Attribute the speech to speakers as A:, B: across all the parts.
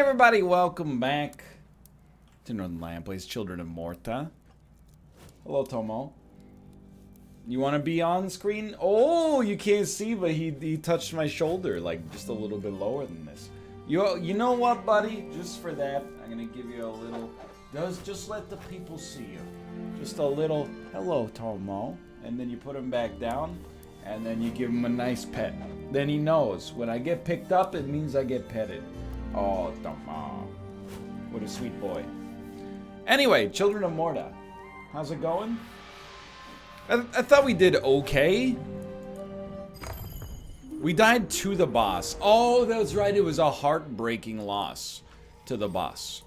A: everybody, welcome back to Northernlion plays Children of Morta. Hello, Tomo. You want to be on screen? Oh, you can't see, but he touched my shoulder, like, just a little bit lower than this. You know what, buddy? Just for that, I'm going to give you a little... Just let the people see you. Just a little, hello, Tomo. And then you put him back down, and then you give him a nice pet. Then he knows. When I get picked up, it means I get petted. Oh, Tomo. What a sweet boy. Anyway, Children of Morta. How's it going? I thought we did okay. We died to the boss. Oh, that's right. It was a heartbreaking loss to the boss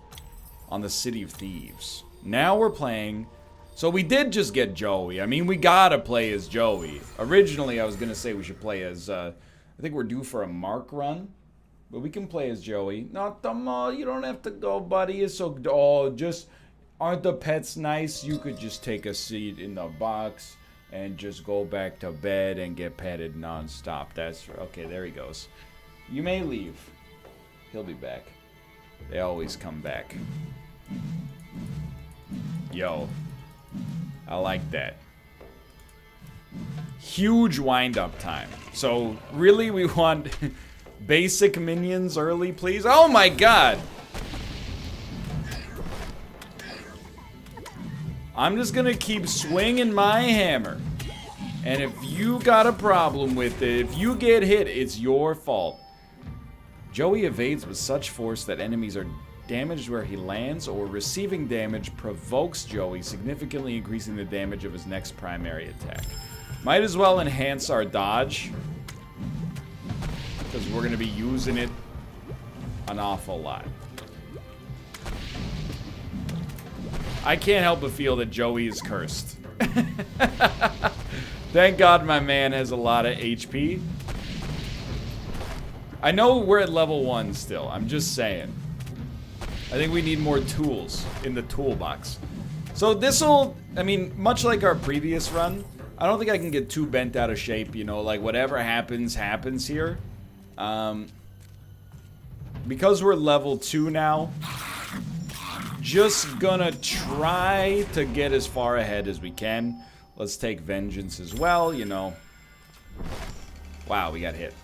A: on the City of Thieves. Now we're playing... So we did just get Joey. I mean, we gotta play as Joey. Originally, I was gonna say we should play as... I think we're due for a Mark run. But we can play as Joey. No, Tomo, you don't have to go, buddy. It's so... Oh, just... Aren't the pets nice? You could just take a seat in the box and just go back to bed and get petted non-stop. That's... Okay, there he goes. You may leave. He'll be back. They always come back. Yo. I like that. Huge wind-up time. So, really, we want basic minions early, please? Oh my god! I'm just gonna keep swinging my hammer. And if you got a problem with it, if you get hit, it's your fault. Joey evades with such force that enemies are damaged where he lands, or receiving damage provokes Joey, significantly increasing the damage of his next primary attack. Might as well enhance our dodge, because we're going to be using it an awful lot. I can't help but feel that Joey is cursed. Thank God my man has a lot of HP. I know we're at level 1 still, I'm just saying. I think we need more tools in the toolbox. So this'll, I mean, much like our previous run, I don't think I can get too bent out of shape, you know, like whatever happens, happens here. Because we're level 2 now, just gonna try to get as far ahead as we can. Let's take vengeance as well, you know. Wow, we got hit.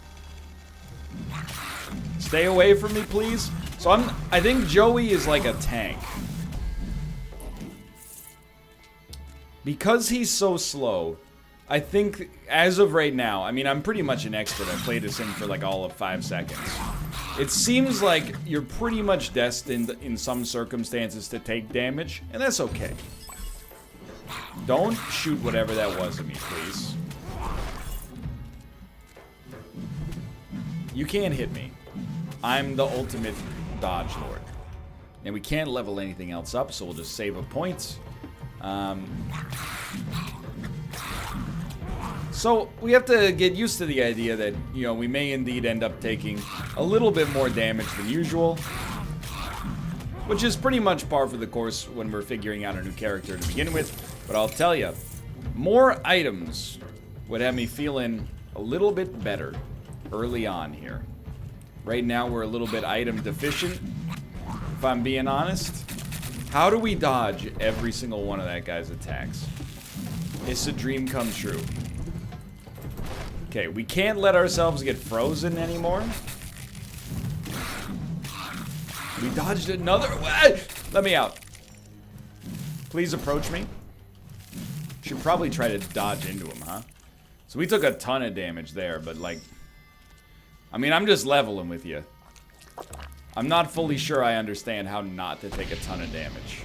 A: Stay away from me, please. So I think Joey is like a tank. Because he's so slow, I think as of right now, I mean, I'm pretty much an expert. I played this in for like all of 5 seconds. It seems like you're pretty much destined in some circumstances to take damage, and that's okay. Don't shoot whatever that was at me, please. You can't hit me. I'm the ultimate dodge lord. And we can't level anything else up, so we'll just save a point. So we have to get used to the idea that, you know, we may indeed end up taking a little bit more damage than usual. Which is pretty much par for the course when we're figuring out a new character to begin with. But I'll tell you, more items would have me feeling a little bit better early on here. Right now we're a little bit item deficient, if I'm being honest. How do we dodge every single one of that guy's attacks? It's a dream come true. Okay, we can't let ourselves get frozen anymore. We dodged another... Let me out. Please approach me. Should probably try to dodge into him, huh? So we took a ton of damage there, but like... I mean, I'm just leveling with you. I'm not fully sure I understand how not to take a ton of damage.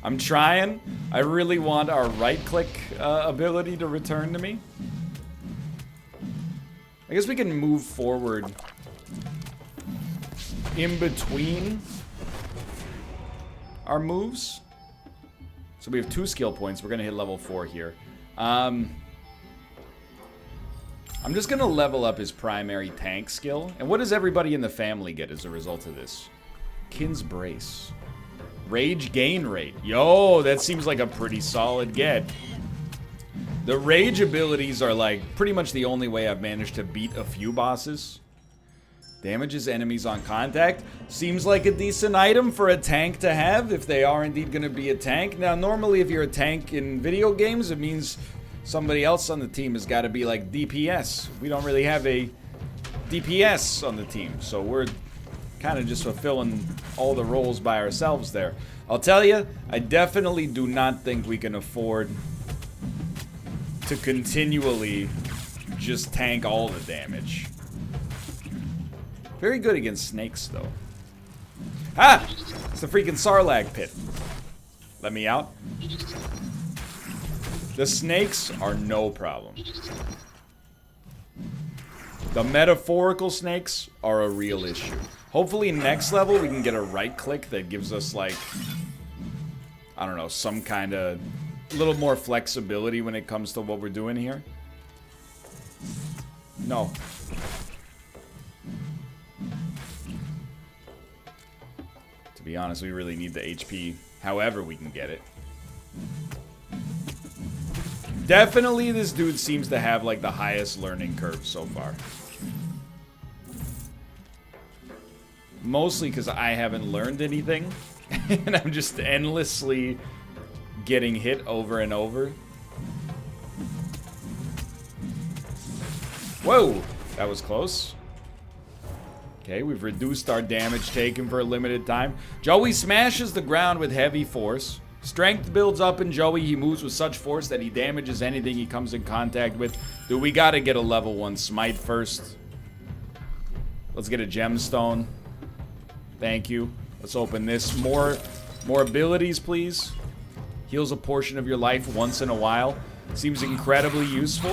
A: I'm trying. I really want our right-click ability to return to me. I guess we can move forward in between our moves. So we have 2 skill points. We're going to hit level 4 here. I'm just going to level up his primary tank skill. And what does everybody in the family get as a result of this? Kin's Brace. Rage gain rate. Yo, that seems like a pretty solid get. The rage abilities are like pretty much the only way I've managed to beat a few bosses. Damages enemies on contact. Seems like a decent item for a tank to have if they are indeed going to be a tank. Now, normally if you're a tank in video games, it means somebody else on the team has got to be like DPS. We don't really have a DPS on the team, so we're kind of just fulfilling all the roles by ourselves there. I'll tell you, I definitely do not think we can afford to continually just tank all the damage. Very good against snakes, though. Ah! It's the freaking Sarlacc pit. Let me out. The snakes are no problem. The metaphorical snakes are a real issue. Hopefully next level we can get a right click that gives us, like, I don't know, some kind of little more flexibility when it comes to what we're doing here. No. To be honest, we really need the HP however we can get it. Definitely this dude seems to have like the highest learning curve so far. Mostly because I haven't learned anything. And I'm just endlessly getting hit over and over. Whoa! That was close. Okay, we've reduced our damage taken for a limited time. Joey smashes the ground with heavy force. Strength builds up in Joey. He moves with such force that he damages anything he comes in contact with. Dude, we gotta get a level 1 smite first. Let's get a gemstone. Thank you. Let's open this. More abilities, please. Heals a portion of your life once in a while. Seems incredibly useful.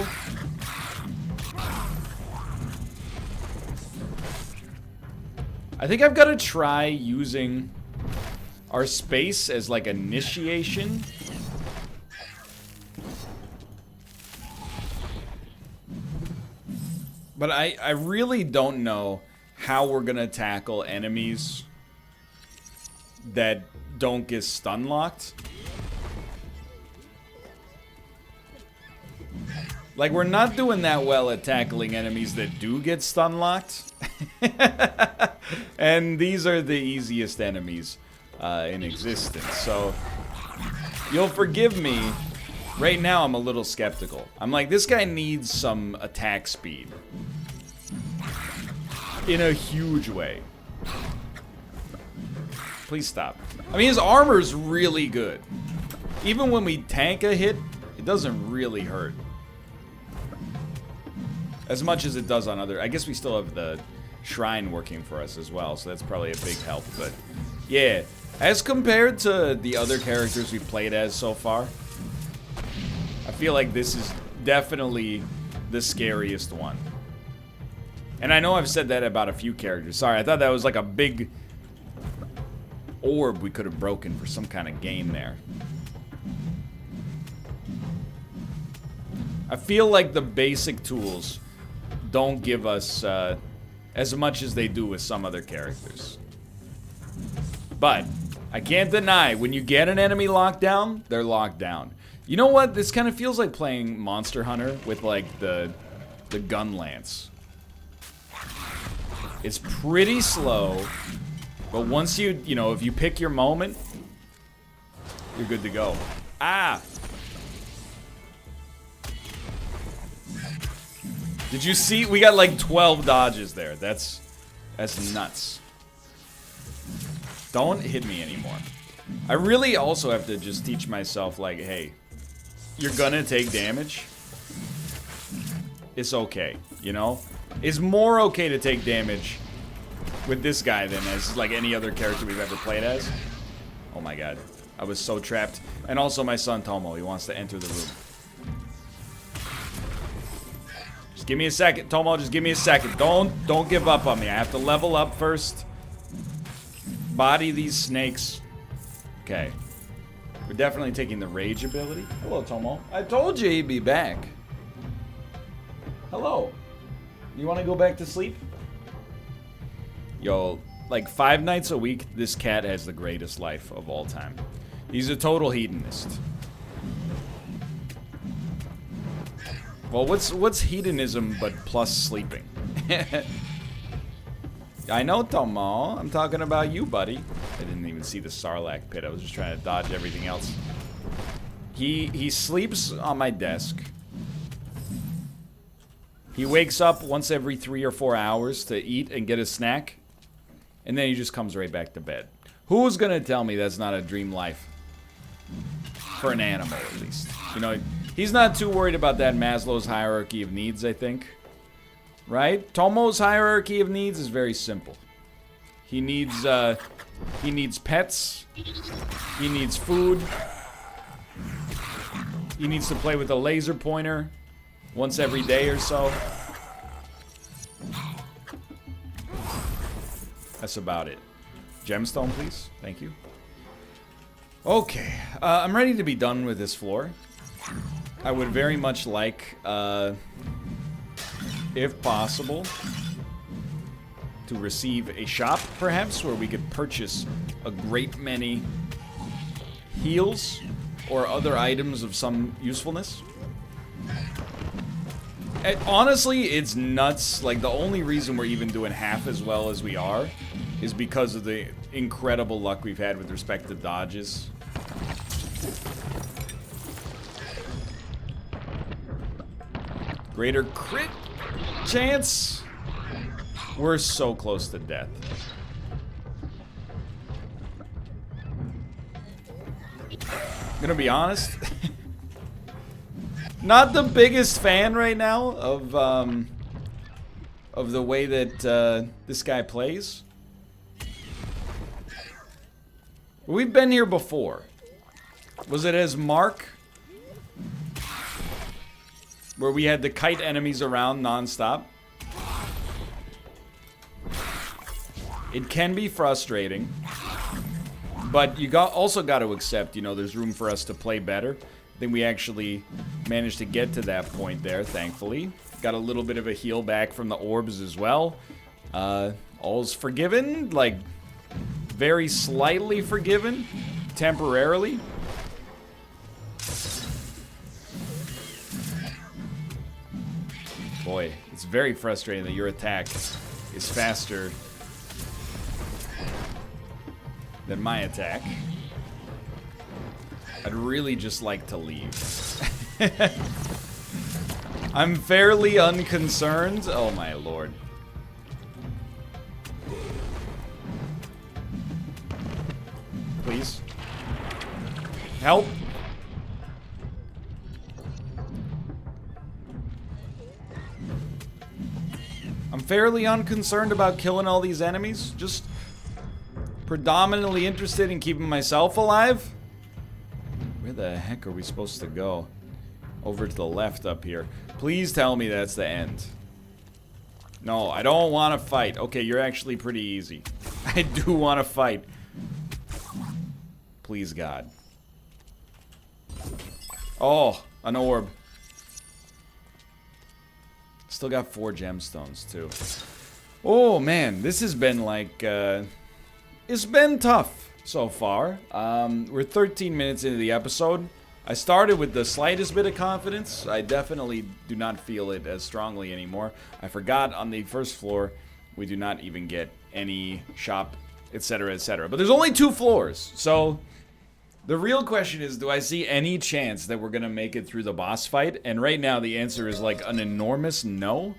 A: I think I've got to try using our space as like initiation. But I really don't know how we're gonna tackle enemies that don't get stun locked. Like, we're not doing that well at tackling enemies that do get stun locked. And these are the easiest enemies in existence. So, you'll forgive me. Right now, I'm a little skeptical. I'm like, this guy needs some attack speed. In a huge way. Please stop. I mean, his armor's really good. Even when we tank a hit, it doesn't really hurt. As much as it does on other... I guess we still have the shrine working for us as well, so that's probably a big help. But, yeah. As compared to the other characters we've played as so far, I feel like this is definitely the scariest one. And I know I've said that about a few characters. Sorry, I thought that was like a big orb we could have broken for some kind of gain there. I feel like the basic tools don't give us as much as they do with some other characters. But I can't deny, when you get an enemy locked down, they're locked down. You know what? This kind of feels like playing Monster Hunter with like the gun lance. It's pretty slow, but once you know, if you pick your moment, you're good to go. Ah! Did you see? We got like 12 dodges there. That's nuts. Don't hit me anymore. I really also have to just teach myself, like, hey, you're gonna take damage. It's okay, you know? It's more okay to take damage with this guy than as like any other character we've ever played as. Oh my god. I was so trapped. And also my son Tomo, he wants to enter the room. Just give me a second, Tomo, just give me a second. Don't give up on me. I have to level up first. Body these snakes. Okay. We're definitely taking the rage ability. Hello, Tomo. I told you he'd be back. Hello. You want to go back to sleep? Yo, like 5 nights a week, this cat has the greatest life of all time. He's a total hedonist. Well, what's hedonism but plus sleeping? I know, Tomo. I'm talking about you, buddy. I didn't even see the Sarlacc pit. I was just trying to dodge everything else. He sleeps on my desk. He wakes up once every 3 or 4 hours to eat and get a snack. And then he just comes right back to bed. Who's gonna tell me that's not a dream life? For an animal, at least. You know, he's not too worried about that Maslow's hierarchy of needs, I think. Right? Tomo's hierarchy of needs is very simple. He needs pets. He needs food. He needs to play with a laser pointer once every day or so. That's about it. Gemstone, please. Thank you. Okay. I'm ready to be done with this floor. I would very much like, if possible, to receive a shop, perhaps, where we could purchase a great many heals or other items of some usefulness. And honestly, it's nuts. Like, the only reason we're even doing half as well as we are is because of the incredible luck we've had with respect to dodges. Greater crit chance. We're so close to death. I'm gonna be honest. Not the biggest fan right now of the way that this guy plays. We've been here before. Was it as Mark? Where we had to kite enemies around non-stop. It can be frustrating. But you also got to accept, you know, there's room for us to play better. I think we actually managed to get to that point there, thankfully. Got a little bit of a heal back from the orbs as well. All's forgiven, like, very slightly forgiven, temporarily. Boy, it's very frustrating that your attack is faster than my attack. I'd really just like to leave. I'm fairly unconcerned. Oh my lord. Please. Help. I'm fairly unconcerned about killing all these enemies. Just predominantly interested in keeping myself alive. Where the heck are we supposed to go? Over to the left up here. Please tell me that's the end. No, I don't want to fight. Okay, you're actually pretty easy. I do want to fight. Please, God. Oh, an orb. Still got 4 gemstones, too. Oh, man. This has been, like, it's been tough so far. We're 13 minutes into the episode. I started with the slightest bit of confidence. I definitely do not feel it as strongly anymore. I forgot on the first floor, we do not even get any shop, etc., etc. But there's only 2 floors, so the real question is, do I see any chance that we're gonna make it through the boss fight? And right now the answer is like an enormous no.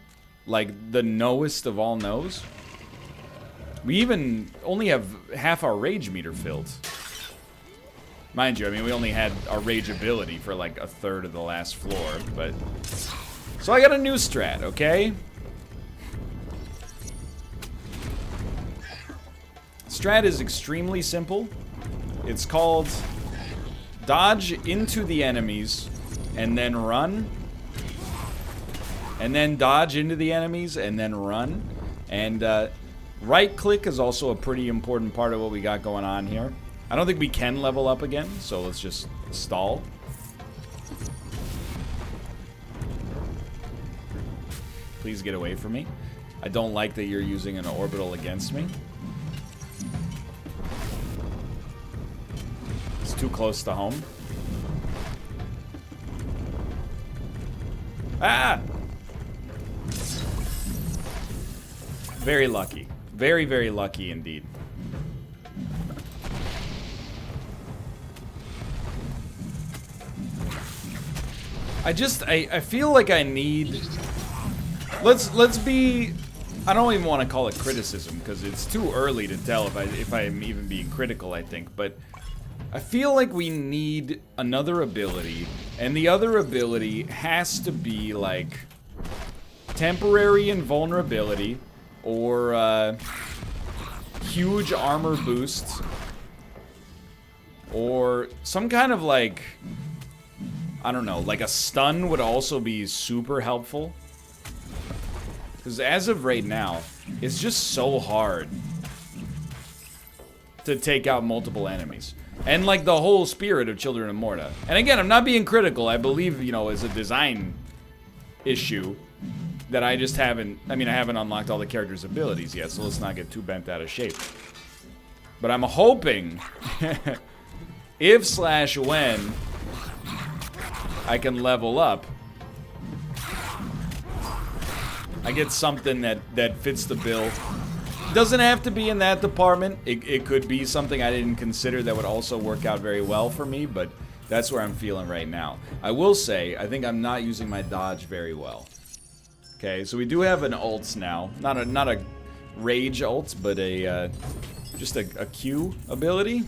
A: Like the knowest of all no's. We even only have half our rage meter filled. Mind you, I mean, we only had our rage ability for like a third of the last floor, but... So I got a new strat, okay? Strat is extremely simple. It's called dodge into the enemies and then run. And then dodge into the enemies and then run. And right click is also a pretty important part of what we got going on here. I don't think we can level up again, so let's just stall. Please get away from me. I don't like that you're using an orbital against me. It's too close to home. Ah! Very lucky. Very, very lucky indeed. I feel like I need... Let's be... I don't even want to call it criticism, because it's too early to tell if I'm even being critical, I think. But I feel like we need another ability, and the other ability has to be, like, temporary invulnerability, or huge armor boost, or some kind of, like... I don't know, like a stun would also be super helpful. Because as of right now, it's just so hard to take out multiple enemies. And like the whole spirit of Children of Morta. And again, I'm not being critical. I believe, you know, it's a design issue that I just haven't... I mean, I haven't unlocked all the characters' abilities yet, so let's not get too bent out of shape. But I'm hoping, if/when... I can level up, I get something that fits the bill. Doesn't have to be in that department. It could be something I didn't consider that would also work out very well for me, but that's where I'm feeling right now. I will say, I think I'm not using my dodge very well. Okay, so we do have an ult now. Not a rage ult, but a just a Q ability.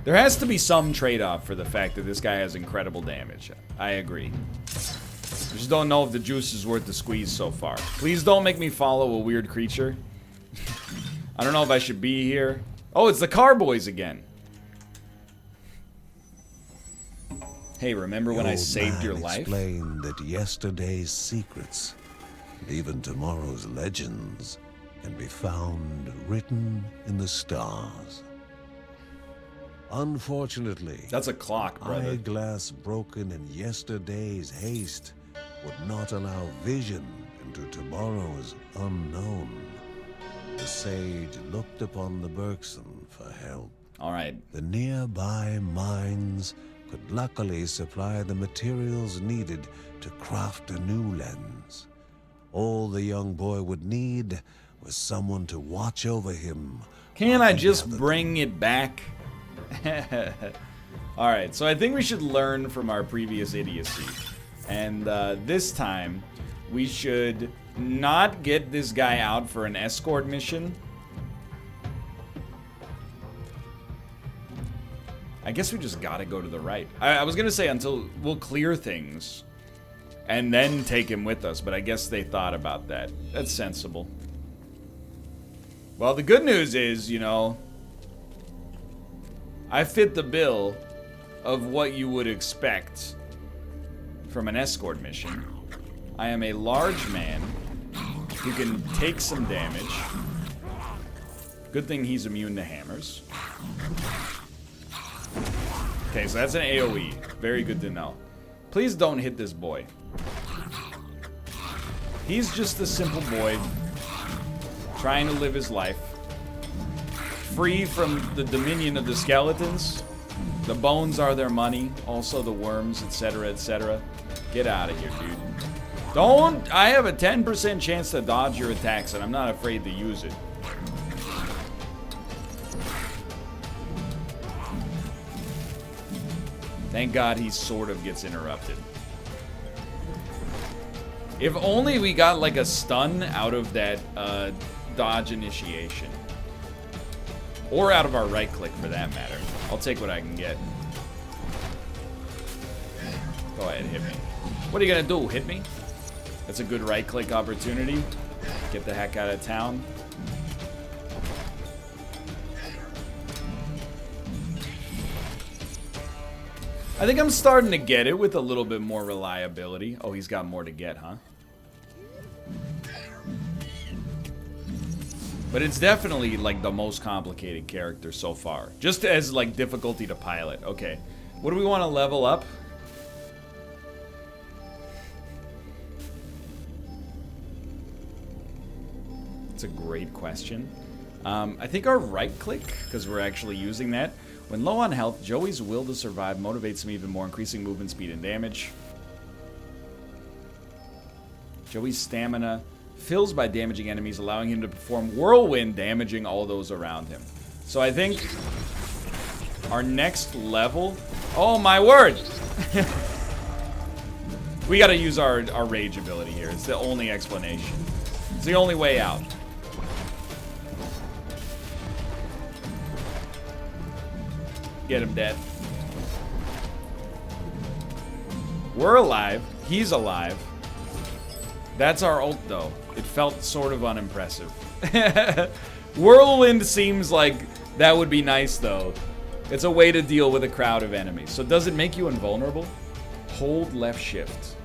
A: There has to be some trade-off for the fact that this guy has incredible damage. I agree. I just don't know if the juice is worth the squeeze so far. Please don't make me follow a weird creature. I don't know if I should be here. Oh, it's the Carboys again. Hey, remember when I saved your life?
B: Explained that yesterday's secrets, and even tomorrow's legends, can be found written in the stars. Unfortunately,
A: that's a clock, brother.
B: Eyeglass broken in yesterday's haste would not allow vision into tomorrow's unknown. The sage looked upon the Bergson for help.
A: All right.
B: The nearby mines could luckily supply the materials needed to craft a new lens. All the young boy would need was someone to watch over him.
A: Can't I just bring it back? Alright, so I think we should learn from our previous idiocy. And this time, we should not get this guy out for an escort mission. I guess we just gotta go to the right. I was gonna say until we'll clear things and then take him with us, but I guess they thought about that. That's sensible. Well, the good news is, you know, I fit the bill of what you would expect from an escort mission. I am a large man who can take some damage. Good thing he's immune to hammers. Okay, so that's an AoE. Very good to know. Please don't hit this boy. He's just a simple boy trying to live his life. Free from the dominion of the skeletons. The bones are their money. Also the worms, etc., etc. Get out of here, dude. Don't... I have a 10% chance to dodge your attacks, and I'm not afraid to use it. Thank God he sort of gets interrupted. If only we got, like, a stun out of that dodge initiation. Or out of our right click, for that matter. I'll take what I can get. Go ahead, hit me. What are you gonna do, hit me? That's a good right click opportunity. Get the heck out of town. I think I'm starting to get it with a little bit more reliability. Oh, he's got more to get, huh? But it's definitely, like, the most complicated character so far. Just as, like, difficulty to pilot. Okay. What do we want to level up? It's a great question. I think our right click, because we're actually using that. When low on health, Joey's will to survive motivates him even more, increasing movement speed and damage. Joey's stamina fills by damaging enemies, allowing him to perform whirlwind, damaging all those around him. So I think our next level... Oh my word! We gotta use our rage ability here. It's the only explanation. It's the only way out. Get him dead. We're alive. He's alive. That's our ult, though. It felt sort of unimpressive. Whirlwind seems like that would be nice, though. It's a way to deal with a crowd of enemies. So does it make you invulnerable? Hold left shift.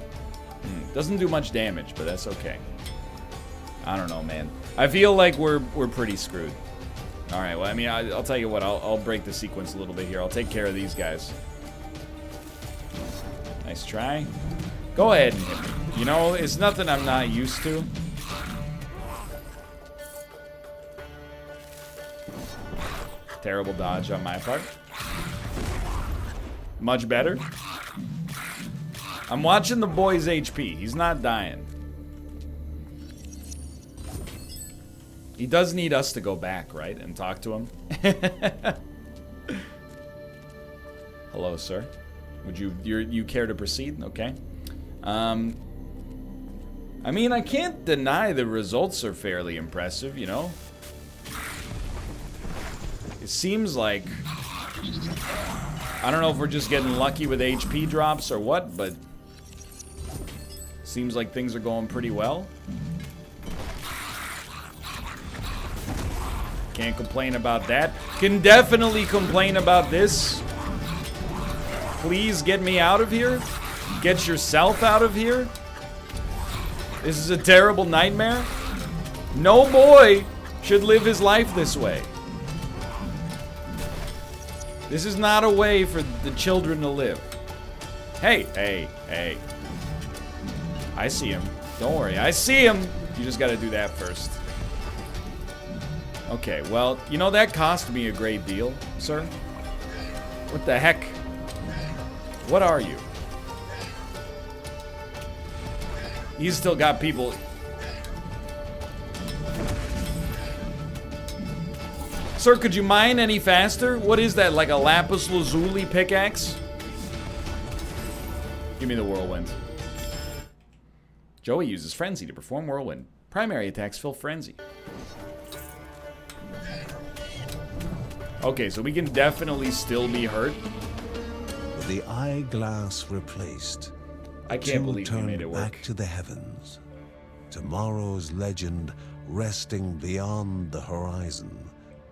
A: Doesn't do much damage, but that's okay. I don't know, man. I feel like we're pretty screwed. All right, well, I mean, I'll tell you what. I'll break the sequence a little bit here. I'll take care of these guys. Nice try. Go ahead and hit me. You know, it's nothing I'm not used to. Terrible dodge on my part. Much better. I'm watching the boy's HP. He's not dying. He does need us to go back, right? And talk to him. Hello, sir. Would you care to proceed? Okay. I mean, I can't deny the results are fairly impressive, you know? It seems like... I don't know if we're just getting lucky with HP drops or what, but... Seems like things are going pretty well. Can't complain about that. Can definitely complain about this. Please get me out of here. Get yourself out of here. This is a terrible nightmare. No boy should live his life this way. This is not a way for the children to live. Hey, hey, hey. I see him. Don't worry, I see him. You just gotta do that first. Okay, well, you know, that cost me a great deal, sir. What the heck? What are you? He's still got people... Sir, could you mine any faster? What is that, like a lapis lazuli pickaxe? Give me the whirlwind. Joey uses frenzy to perform whirlwind. Primary attacks fill frenzy. Okay, so we can definitely still be hurt.
B: With the eyeglass replaced,
A: I can't believe we made it work.
B: Back to the heavens. Tomorrow's legend resting beyond the horizon,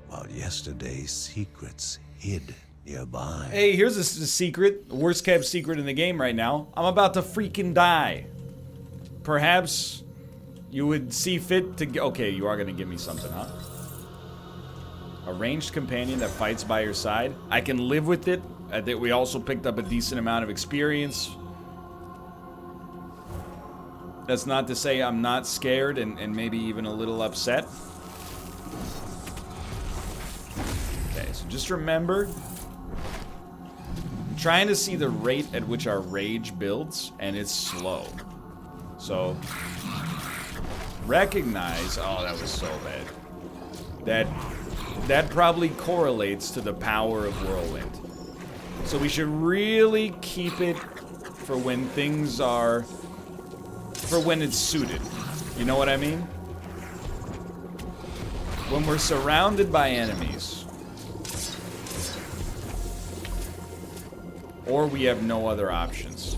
B: while yesterday's secrets hid nearby.
A: Hey, here's a secret. The worst kept secret in the game right now. I'm about to freaking die. Perhaps you would see fit to... Okay, you are going to give me something, huh? A ranged companion that fights by your side. I can live with it. I think we also picked up a decent amount of experience. That's not to say I'm not scared and maybe even a little upset. Okay, so just remember, I'm trying to see the rate at which our rage builds, and it's slow. So, recognize, oh, that was so bad. That probably correlates to the power of whirlwind. So we should really keep it for when things are, for when it's suited. You know what I mean? When we're surrounded by enemies, or we have no other options.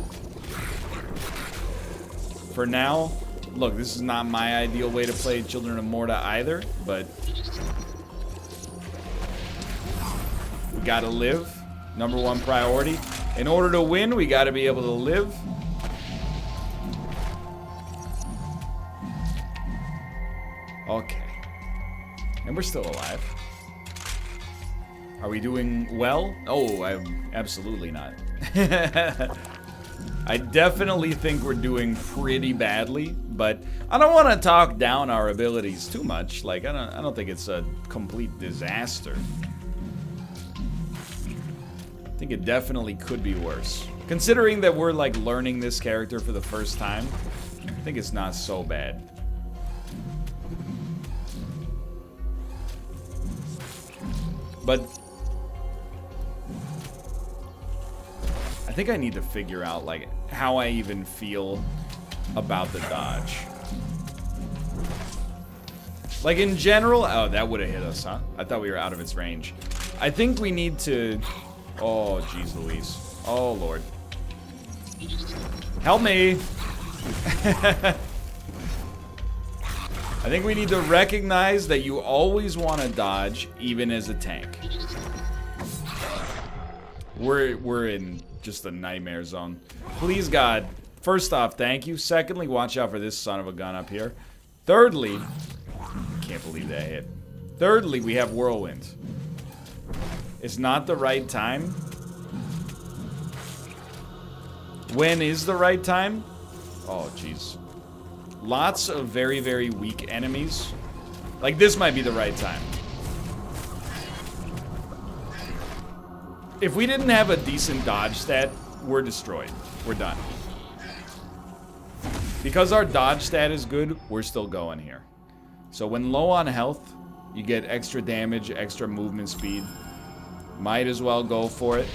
A: For now, look, this is not my ideal way to play Children of Morta either, but we gotta live. Number one priority. In order to win, we gotta be able to live. Okay. And we're still alive. Are we doing well? Oh, I'm absolutely not. I definitely think we're doing pretty badly, but I don't want to talk down our abilities too much. Like, I don't think it's a complete disaster. I think it definitely could be worse. Considering that we're like learning this character for the first time, I think it's not so bad. But I think I need to figure out, like, how I even feel about the dodge. Like, in general... Oh, that would have hit us, huh? I thought we were out of its range. I think we need to... Oh, jeez Louise. Oh, Lord. Help me! I think we need to recognize that you always want to dodge, even as a tank. We're in just a nightmare zone. Please, God. First off, thank you. Secondly, watch out for this son of a gun up here. Thirdly... Can't believe that hit. Thirdly, we have Whirlwind. It's not the right time. When is the right time? Oh, jeez. Lots of very, very weak enemies. Like, this might be the right time. If we didn't have a decent dodge stat, we're destroyed. We're done. Because our dodge stat is good, we're still going here. So when low on health, you get extra damage, extra movement speed. Might as well go for it.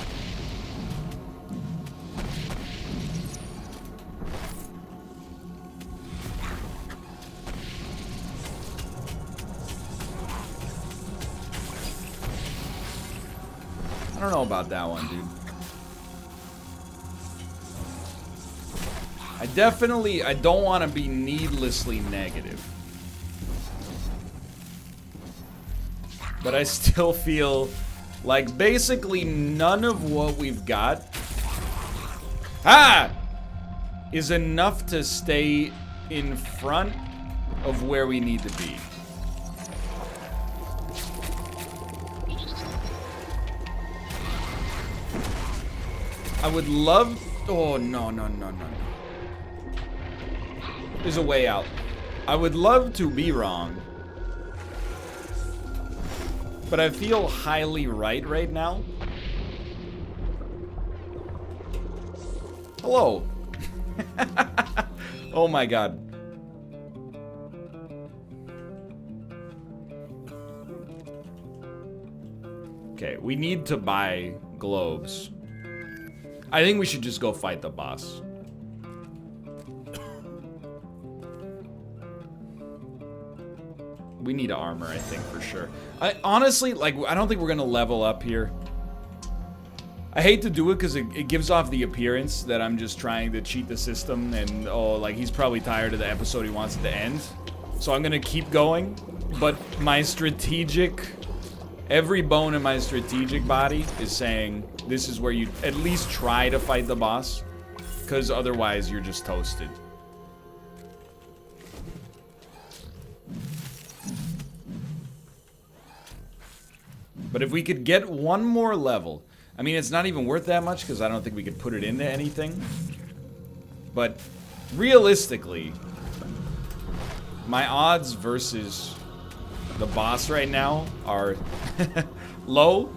A: I don't know about that one, dude. I don't want to be needlessly negative. But I still feel like basically none of what we've got is enough to stay in front of where we need to be. I would love... Oh, no. There's a way out. I would love to be wrong. But I feel highly right now. Hello. Oh my god. Okay, we need to buy globes. I think we should just go fight the boss. We need armor, I think, for sure. Honestly, like, I don't think we're gonna level up here. I hate to do it because it gives off the appearance that I'm just trying to cheat the system and, oh, like, he's probably tired of the episode, he wants it to end. So I'm gonna keep going, but my strategic... Every bone in my strategic body is saying this is where you at least try to fight the boss, because otherwise you're just toasted. But if we could get one more level, I mean, it's not even worth that much because I don't think we could put it into anything. But realistically, my odds versus the boss right now are low.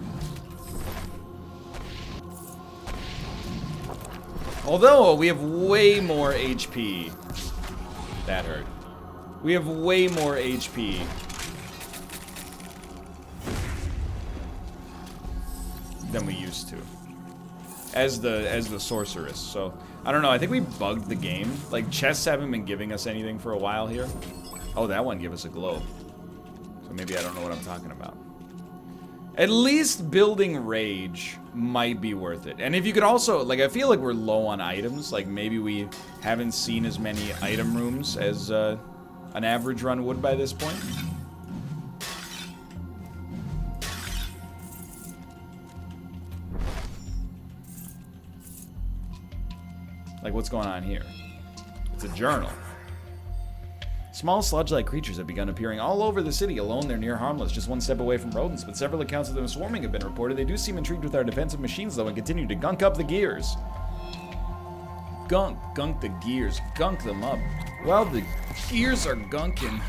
A: Although we have way more HP. That hurt. We have way more HP than we used to as the sorceress. So I don't know, I think we bugged the game. Like, chests haven't been giving us anything for a while here. Oh, that one gave us a globe, so maybe I don't know what I'm talking about. At least building rage might be worth it. And if you could also, like, I feel like we're low on items. Like, maybe we haven't seen as many item rooms as an average run would by this point. Like, what's going on here? It's a journal. Small sludge-like creatures have begun appearing all over the city. Alone, they're near harmless, just one step away from rodents, but several accounts of them swarming have been reported. They do seem intrigued with our defensive machines, though, and continue to gunk up the gears. Gunk the gears. Gunk them up. Well, the gears are gunking.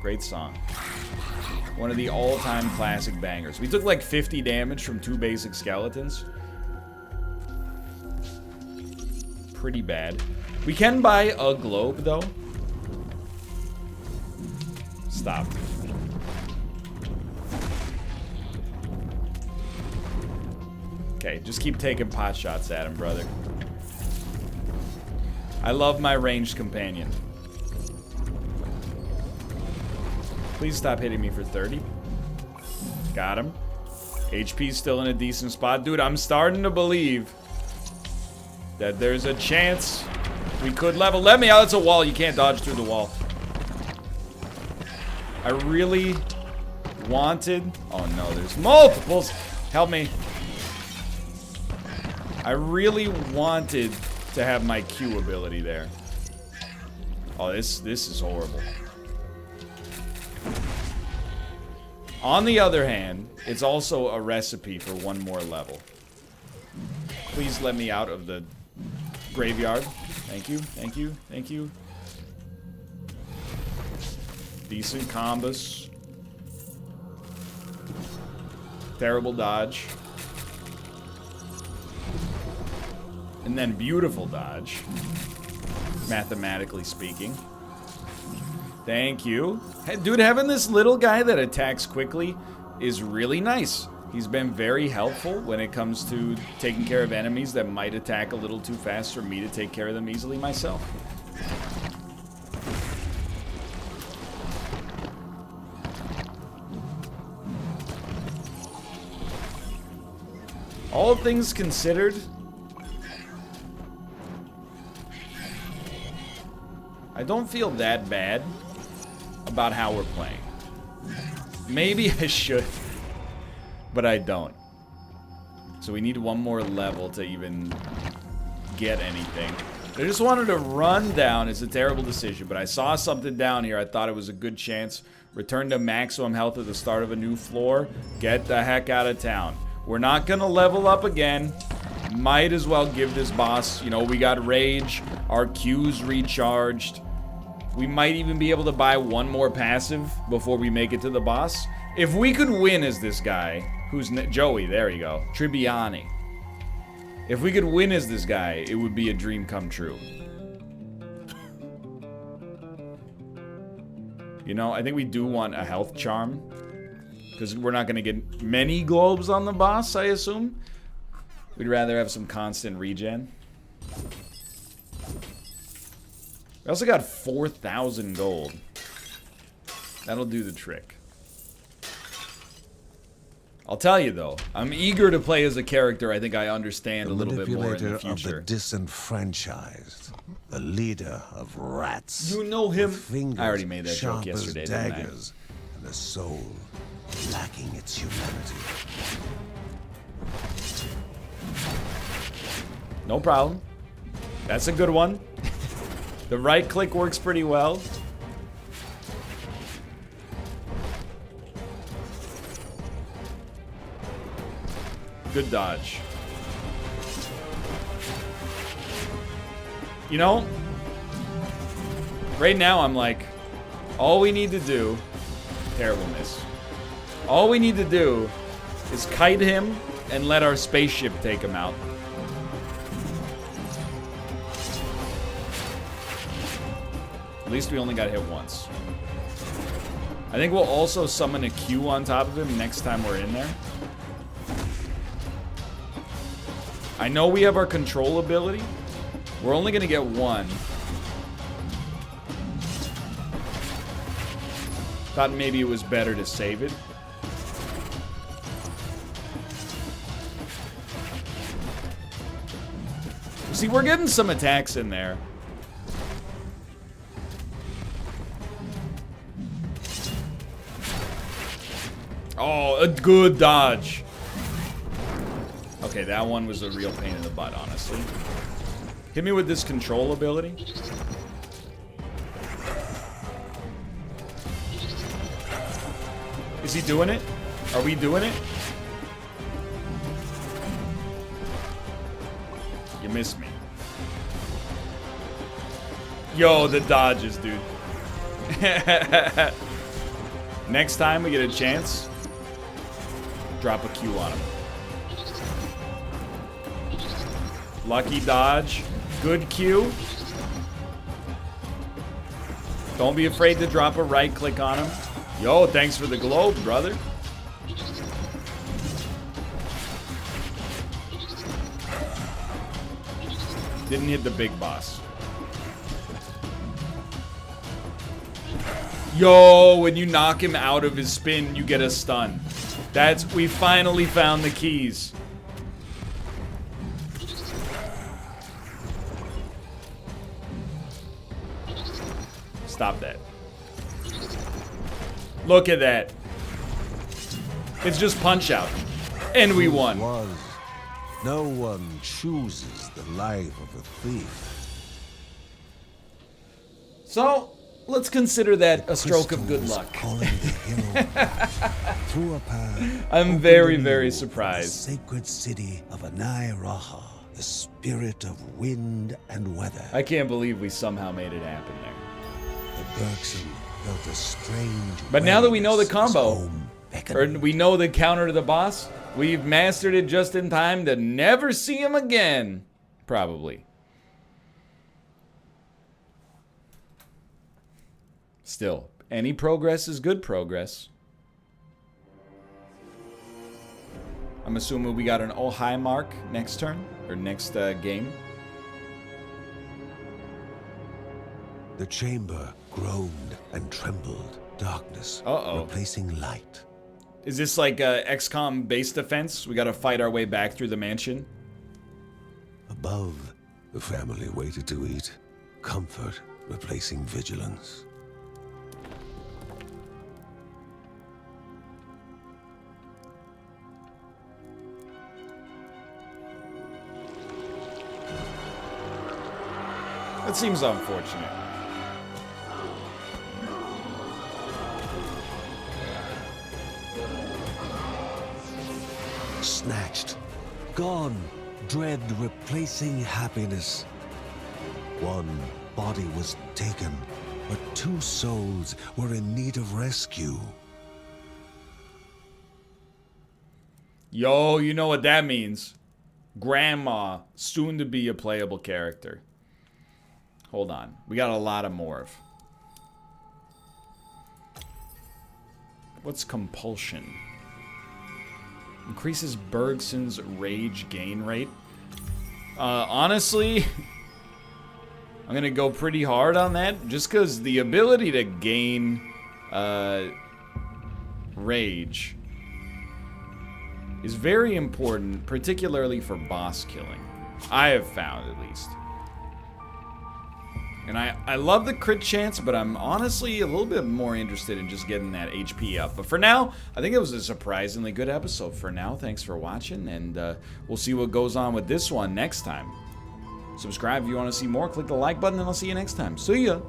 A: Great song. One of the all-time classic bangers. We took like 50 damage from 2 basic skeletons. Pretty bad. We can buy a globe, though. Stop. Okay, just keep taking pot shots at him, brother. I love my ranged companion. Please stop hitting me for 30. Got him. HP's still in a decent spot. Dude, I'm starting to believe that there's a chance we could level. Let me out. It's a wall. You can't dodge through the wall. I really wanted... Oh, no. There's multiples. Help me. I really wanted to have my Q ability there. Oh, this is horrible. On the other hand, it's also a recipe for one more level. Please let me out of the graveyard. Thank you, thank you, thank you. Decent combos. Terrible dodge. And then beautiful dodge. Mathematically speaking. Thank you. Hey, dude, having this little guy that attacks quickly is really nice. He's been very helpful when it comes to taking care of enemies that might attack a little too fast for me to take care of them easily myself. All things considered, I don't feel that bad about how we're playing. Maybe I should, but I don't. So we need one more level to even get anything. I just wanted to run down. It's a terrible decision, but I saw something down here. I thought it was a good chance. Return to maximum health at the start of a new floor. Get the heck out of town. We're not gonna level up again. Might as well give this boss, you know, we got rage. Our Q's recharged. We might even be able to buy one more passive before we make it to the boss. If we could win as this guy, who's Joey, there you go, Tribbiani. If we could win as this guy, it would be a dream come true. You know, I think we do want a health charm. Because we're not going to get many globes on the boss, I assume. We'd rather have some constant regen. We also got 4,000 gold. That'll do the trick. I'll tell you though, I'm eager to play as a character I think I understand a little bit more in the future.
B: Of the disenfranchised, the leader of rats.
A: You know him.
B: Fingers
A: I already made that joke yesterday, didn't I?
B: Daggers, and a soul lacking its humanity.
A: No problem. That's a good one. The right click works pretty well. Good dodge. You know, right now I'm like, all we need to do, terrible miss. All we need to do is kite him and let our spaceship take him out. At least we only got hit once. I think we'll also summon a Q on top of him next time we're in there. I know we have our control ability. We're only gonna get one. Thought maybe it was better to save it. See, we're getting some attacks in there. Oh, a good dodge. Okay, that one was a real pain in the butt, honestly. Hit me with this control ability. Is he doing it? Are we doing it? You missed me. Yo, the dodges, dude. Next time we get a chance, drop a Q on him. Lucky dodge. Good Q. Don't be afraid to drop a right click on him. Yo, thanks for the globe, brother. Didn't hit the big boss. Yo, when you knock him out of his spin, you get a stun. We finally found the keys. Stop that. Look at that. It's just punch out. And we won.
B: No one chooses the life of a thief.
A: So, let's consider that a stroke of good luck.
B: Through a path,
A: I'm very, very surprised.
B: The sacred city of Anai Raha, the spirit of wind and weather.
A: I can't believe we somehow made it happen there.
B: The Bergson felt a strange.
A: But now that we know the combo, or
B: beckoning.
A: we know the counter to the boss, we've mastered it just in time to never see him again. Probably. Still, any progress is good progress. I'm assuming we got an oh high mark next turn, or next game.
B: The chamber groaned and trembled, darkness replacing light.
A: Is this like a XCOM base defense? We gotta fight our way back through the mansion?
B: Above, the family waited to eat, comfort replacing vigilance.
A: That seems unfortunate.
B: Snatched, gone, dread replacing happiness. One body was taken, but two souls were in need of rescue.
A: Yo, you know what that means. Grandma, soon to be a playable character. Hold on. We got a lot of morph. What's compulsion? Increases Bergson's rage gain rate. Honestly, I'm gonna go pretty hard on that, just because the ability to gain rage is very important, particularly for boss killing. I have found, at least. And I love the crit chance, but I'm honestly a little bit more interested in just getting that HP up. But for now, I think it was a surprisingly good episode. For now, thanks for watching, and we'll see what goes on with this one next time. Subscribe if you want to see more. Click the like button, and I'll see you next time. See ya!